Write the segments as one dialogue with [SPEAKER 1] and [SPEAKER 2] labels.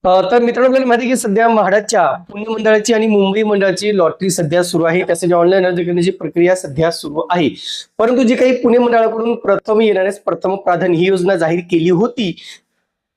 [SPEAKER 1] तर मित्रांनो, आपल्याला माहिती आहे की सध्या म्हाडाच्या पुणे मंडळाची आणि मुंबई मंडळाची लॉटरी सध्या सुरू आहे. त्यासाठी ऑनलाईन अर्ज करण्याची प्रक्रिया सध्या सुरू आहे. परंतु जी काही पुणे मंडळाकडून प्रथम येणाऱ्यास प्रथम प्राधान्य ही योजना जाहीर केली होती,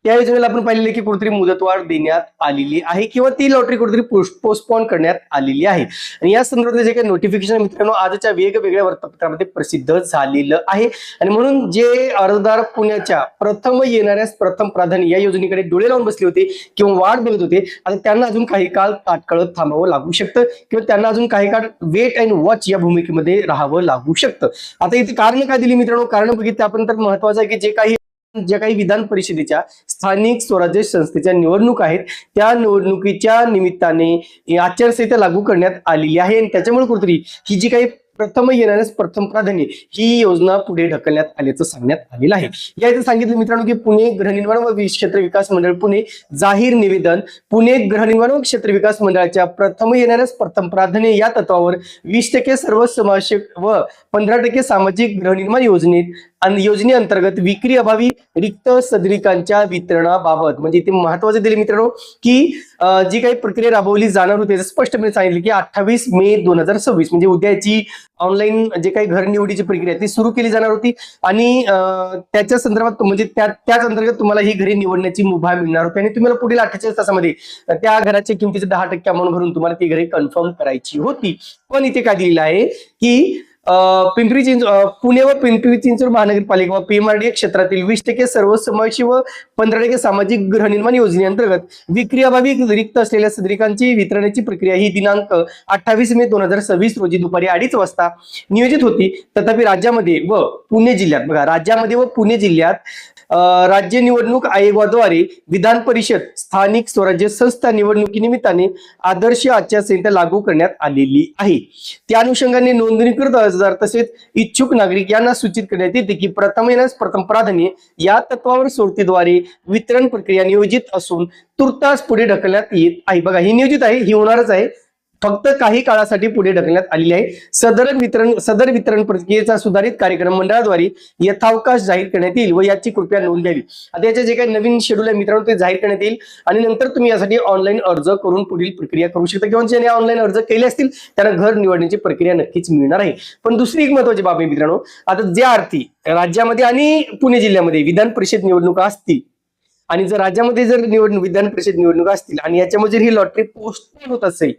[SPEAKER 1] त्या योजनेला आपण पाहिलेले की कुठेतरी मुदतवाढ देण्यात आलेली आहे किंवा ती लॉटरी कुठेतरी पोस्टपोन करण्यात आलेली आहे. आणि या संदर्भात जे काही नोटिफिकेशन मित्रांनो आजच्या वेगवेगळ्या वृत्तपत्रामध्ये प्रसिद्ध झालेलं आहे. आणि म्हणून जे अर्जदार पुण्याच्या प्रथम येणाऱ्यास प्रथम प्राधान्य या योजनेकडे डोळे लावून बसले होते किंवा वाट बघत होते, आता त्यांना अजून काही काळ ताटकळत थांबावं लागू शकतं किंवा त्यांना अजून काही काळ वेट अँड वॉच या भूमिकेमध्ये राहावं लागू शकतं. आता इथे कारण काय दिली मित्रांनो? कारण बघितलं आपण तर महत्वाचं आहे की ज्या काही विधान परिषदेच्या स्थानिक स्वराज्य संस्थेच्या निवडणूक आहेत, त्या निवडणुकीच्या निमित्ताने आचारसंहिता लागू करण्यात आलेली आहे. आणि त्याच्यामुळे कुठेतरी ही जी काही प्रथम येणाऱ्यास प्रथम प्राधान्य ही योजना पुढे ढकलण्यात आल्याचं सांगण्यात आलेलं आहे. या इथे सांगितलं मित्रांनो की पुणे गृहनिर्माण व क्षेत्र विकास मंडळ पुणे जाहीर निवेदन. पुणे गृहनिर्माण व क्षेत्र विकास मंडळाच्या प्रथम येणाऱ्यास प्रथम प्राधान्य या तत्वावर 20% सर्व समावेशक व 15% सामाजिक गृहनिर्माण योजनेअंतर्गत विक्री अभावी रिक्त सदनिकांच्या वितरणाबाबत, म्हणजे इथे महत्वाचे दिले मित्रांनो की जी काही प्रक्रिया राबवली जाणार होती स्पष्टपणे सांगितले की 28 मे 2026 म्हणजे उद्याची ऑनलाईन जे काही घर निवडीची प्रक्रिया ती सुरू केली जाणार होती. आणि त्याच्या संदर्भात म्हणजे त्याच अंतर्गत तुम्हाला ही घरे निवडण्याची मुभा मिळणार होती आणि तुम्हाला पुढील 48 तासामध्ये त्या घराच्या किमतीचे 10% अमाऊंट भरून तुम्हाला ती घरे कन्फर्म करायची होती. पण इथे काय दिलेलं आहे की पुणे व पिंपरी चिंचवड महानगरपालिका व पीएमआरडीए क्षेत्रातील 20% सर्व समावेशी व 15% सामाजिक गृहनिर्माण योजनेअंतर्गत विक्री अभावी रिक्त असलेल्या सदनिकांची वितरणाची प्रक्रिया ही दिनांक 28 मे 2026 रोजी दुपारी 2:30 वाजता नियोजित होती. तथापि राज्यामध्ये व पुणे जिल्ह्यात राज्य निवडणूक आयोगाद्वारे विधान परिषद स्थानिक स्वराज्य संस्था निवडणुकीनिमित्ताने आदर्श आचारसंहिता लागू करण्यात आलेली आहे. त्या अनुषंगाने नोंदणीकृत अर्जदार तसेच इच्छुक नागरिक यांना सूचित करण्यात येते की प्रथम येण्यास प्रथम प्राधान्य या तत्वावर सोडतीद्वारे वितरण प्रक्रिया नियोजित असून तुर्तास पुढे ढकलण्यात येत आहे. बघा, ही नियोजित आहे, ही होणारच आहे, फक्त काही काळासाठी पुढे ढकलण्यात आलेली आहे. सदर वितरण प्रक्रियेचा सुधारित कार्यक्रम मंडळाद्वारे यथावकाश जाहीर करण्यात येईल व याची कृपया नोंद घ्यावी. आता याचे जे काही नवीन शेड्यूल आहे मित्रांनो ते जाहीर करण्यात येईल आणि नंतर तुम्ही यासाठी ऑनलाईन अर्ज करून पुढील प्रक्रिया करू शकता किंवा ज्याने ऑनलाईन अर्ज केले असतील त्यांना घर निवडण्याची प्रक्रिया नक्कीच मिळणार आहे. पण दुसरी एक महत्वाची बाब आहे मित्रांनो, आता ज्या अर्थी राज्यामध्ये आणि पुणे जिल्ह्यामध्ये विधान परिषद निवडणुका असतील आणि जर राज्यामध्ये जर विधान परिषद निवडणुका असतील आणि याच्यामध्ये जर ही लॉटरी पोस्टपोन होत असेल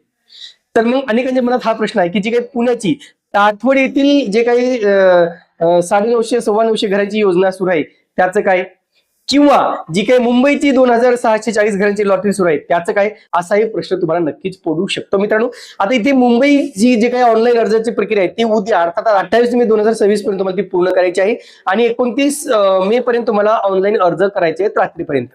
[SPEAKER 1] तर मग अनेकांच्या मनात हा प्रश्न आहे की जी काही पुण्याची ताटवड येथील जे काही 950 950 घरांची योजना सुरू आहे त्याचं काय, किंवा जी काही मुंबईची 2640 घरांची लॉटरी सुरू आहे त्याचं काय, असाही प्रश्न तुम्हाला नक्कीच पडू शकतो मित्रांनो. आता इथे मुंबईची जे काही ऑनलाईन अर्जाची प्रक्रिया आहे ती उद्या अर्थात 28 मे 2026 पर्यंत तुम्हाला ती पूर्ण करायची आहे आणि 29 मे पर्यंत तुम्हाला ऑनलाईन अर्ज करायचे आहेत रात्रीपर्यंत.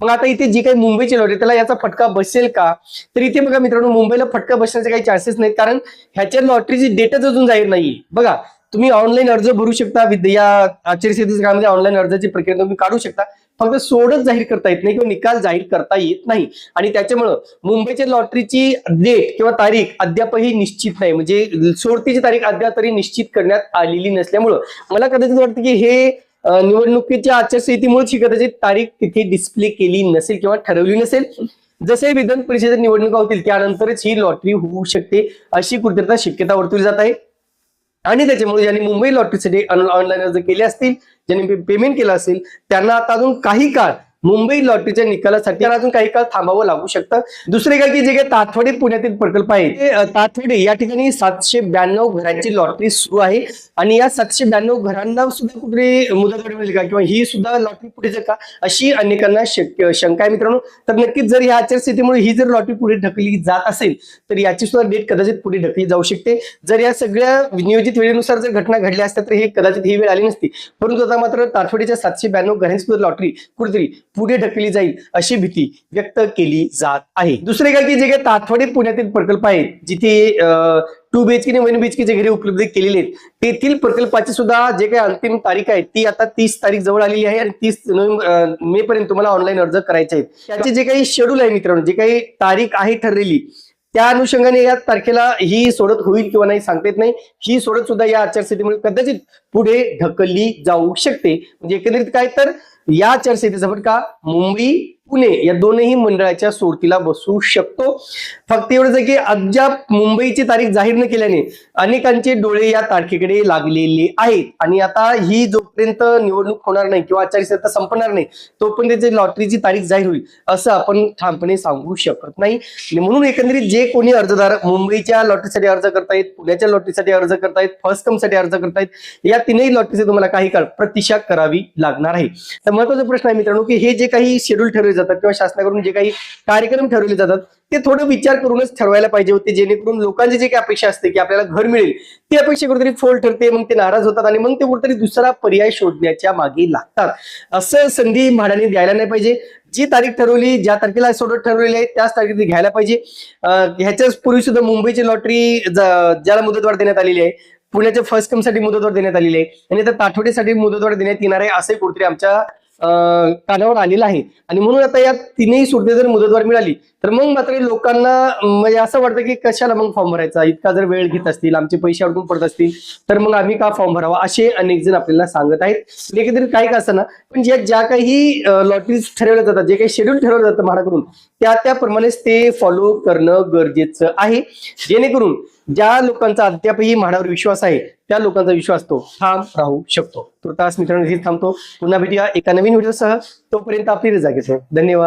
[SPEAKER 1] मग आता इथे जी काही मुंबईची लॉटरी त्याला याचा फटका बसेल का? तर इथे बघा मित्रांनो, मुंबईला फटका बसण्याचे काही चान्सेस नाहीत, कारण ह्याच्या लॉटरीची डेटच अजून जाहीर नाहीये. बघा, तुम्ही ऑनलाईन अर्ज भरू शकता, या आचारसंहितेच्या काळामध्ये ऑनलाईन अर्जाची प्रक्रिया तुम्ही काढू शकता, फक्त सोडच जाहीर करता येत नाही किंवा निकाल जाहीर करता येत नाही. आणि त्याच्यामुळं मुंबईच्या लॉटरीची डेट किंवा तारीख अद्यापही निश्चित नाही, म्हणजे सोडतीची तारीख अद्याप तरी निश्चित करण्यात आलेली नसल्यामुळं मला कदाचित वाटतं की हे निवडणुकीच्या आचारसंहितेमुळेच ही कदाचित तारीख तिथे डिस्प्ले केली नसेल किंवा ठरवली नसेल. जसे विधान परिषद निवडणुका होतील त्यानंतरच ही लॉटरी होऊ शकते अशी कुठेतरी शक्यता वर्तवली जात आहे. आणि त्याच्यामुळे ज्यांनी मुंबई लॉटरीसाठी ऑनलाईन अर्ज केले असतील, ज्यांनी पेमेंट केलं असेल त्यांना आता अजून काही काळ मुंबई लॉटरीच्या निकालासाठी अजून काही काळ थांबावं लागू शकतं. दुसरे काय की जे काही तातवडे पुण्यातील प्रकल्प आहे ते तातवडे या ठिकाणी 792 घरांची लॉटरी सुरू आहे आणि या 792 घरांना सुद्धा कुठे मुदतवाढ मिळेल का किंवा ही सुद्धा लॉटरी पुढे जाईल का अशी अनेकांना शंका आहे मित्रांनो. तर नक्कीच जर या आचारसंहितेमुळे ही जर लॉटरी पुढे ढकलली जात असेल तर याची सुद्धा डेट कदाचित पुढे ढकलली जाऊ शकते. जर या सगळ्या नियोजित वेळेनुसार जर घटना घडल्या असत्या तर हे कदाचित ही वेळ आली नसती, परंतु आता मात्र तातवडीच्या 792 घरांची सुद्धा लॉटरी कुठेतरी पुढे ढकलली जाईल अशी भीती व्यक्त केली जात आहे. दुसरे काय की जे काही तातवडे पुण्यातील प्रकल्प आहेत जिथे 2 BHK आणि 1 BHK चे घरे उपलब्ध केलेले आहेत तेथील प्रकल्पाची सुद्धा जे काही अंतिम तारीख आहे ती आता 30 तारीख जवळ आलेली आहे आणि 30 मे पर्यंत तुम्हाला ऑनलाईन अर्ज करायचे आहेत. त्याचे जे काही शेड्यूल आहे मित्रांनो, जे काही तारीख आहे ठरलेली त्या अनुषंगाने या तारखेला ही सोडत होईल किंवा नाही सांगता येत नाही. ही सोडत सुद्धा या आचारसंहितेमुळे कदाचित पुढे ढकलली जाऊ शकते. म्हणजे एकंदरीत काय तर या आचारसंहितेचा फटका मुंबई पुणे या दोनही मंडळाच्या सोडतीला बसू शकतो. फक्त एवढंच आहे की अद्याप मुंबईची तारीख जाहीर न केल्याने अनेकांचे डोळे या तारखेकडे लागलेले आहेत आणि आता ही जोपर्यंत निवडणूक होणार नाही किंवा आचारसंहिता संपणार नाही तोपर्यंत त्याची लॉटरीची तारीख जाहीर होईल असं आपण ठामपणे सांगू शकत नाही. आणि म्हणून एकंदरीत जे कोणी अर्जदार मुंबईच्या लॉटरीसाठी अर्ज करतायत, पुण्याच्या लॉटरीसाठी अर्ज करतायत, फर्स्ट कम साठी अर्ज करतायत, या तीनही लॉटरीचे तुम्हाला काही काळ प्रतीक्षा करावी लागणार आहे. तर महत्वाचा प्रश्न आहे मित्रांनो की हे जे काही शेड्यूल ठरवले जातात किंवा शासनाकडून जे काही कार्यक्रम ठरवले जातात ते थोडं विचार करूनच ठरवायला पाहिजे होते, जेणेकरून लोकांची जे काही अपेक्षा असते की आपल्याला घर मिळेल ती अपेक्षा कुठेतरी फोल ठरते, मग ते नाराज होतात आणि मग ते कुठेतरी दुसरा पर्याय शोधण्याच्या मागे लागतात. असं संधी म्हाडाने द्यायला नाही पाहिजे. जी तारीख ठरवली, ज्या तारखेला सोडत ठरवलेली आहे त्याच तारखेला घ्यायला पाहिजे. ह्याच्याच पूर्वी सुद्धा मुंबईची लॉटरी ज्याला मुदतवाढ देण्यात आलेली आहे, पुण्याच्या फर्स्ट कम साठी मुदतवाढ देण्यात आलेली आहे आणि आता ताठवडेसाठी मुदतवाढ देण्यात येणार आहे असे कुठेतरी आमच्या कानावर आलेलं आहे. आणि म्हणून आता या तीनही सुट्टे जर मुदतवाढ मिळाली तर मग मात्र लोकांना म्हणजे असं वाटतं की कशाला मग फॉर्म भरायचा, इतका जर वेळ घेत असतील, आमचे पैसे अडकून पडत असतील तर मग आम्ही का फॉर्म भरावा असे अनेक जण आपल्याला सांगत आहेत. एकंदरीत काही का असताना पण ज्या काही लॉटरीज ठरवल्या जातात, जे काही शेड्यूल ठरवलं जातं म्हाडाकडून त्याप्रमाणेच ते फॉलो करणं गरजेचं आहे, जेणेकरून ज्या लोकांचा अद्यापही म्हाडावर विश्वास आहे त्या लोकांचा विश्वास तो ठाम राहू शकतो. तुर्तास मित्रांनो इथे थांबतो. पुन्हा भेटूया एका नवीन व्हिडिओसह. तोपर्यंत आपली रजा घेतो. धन्यवाद.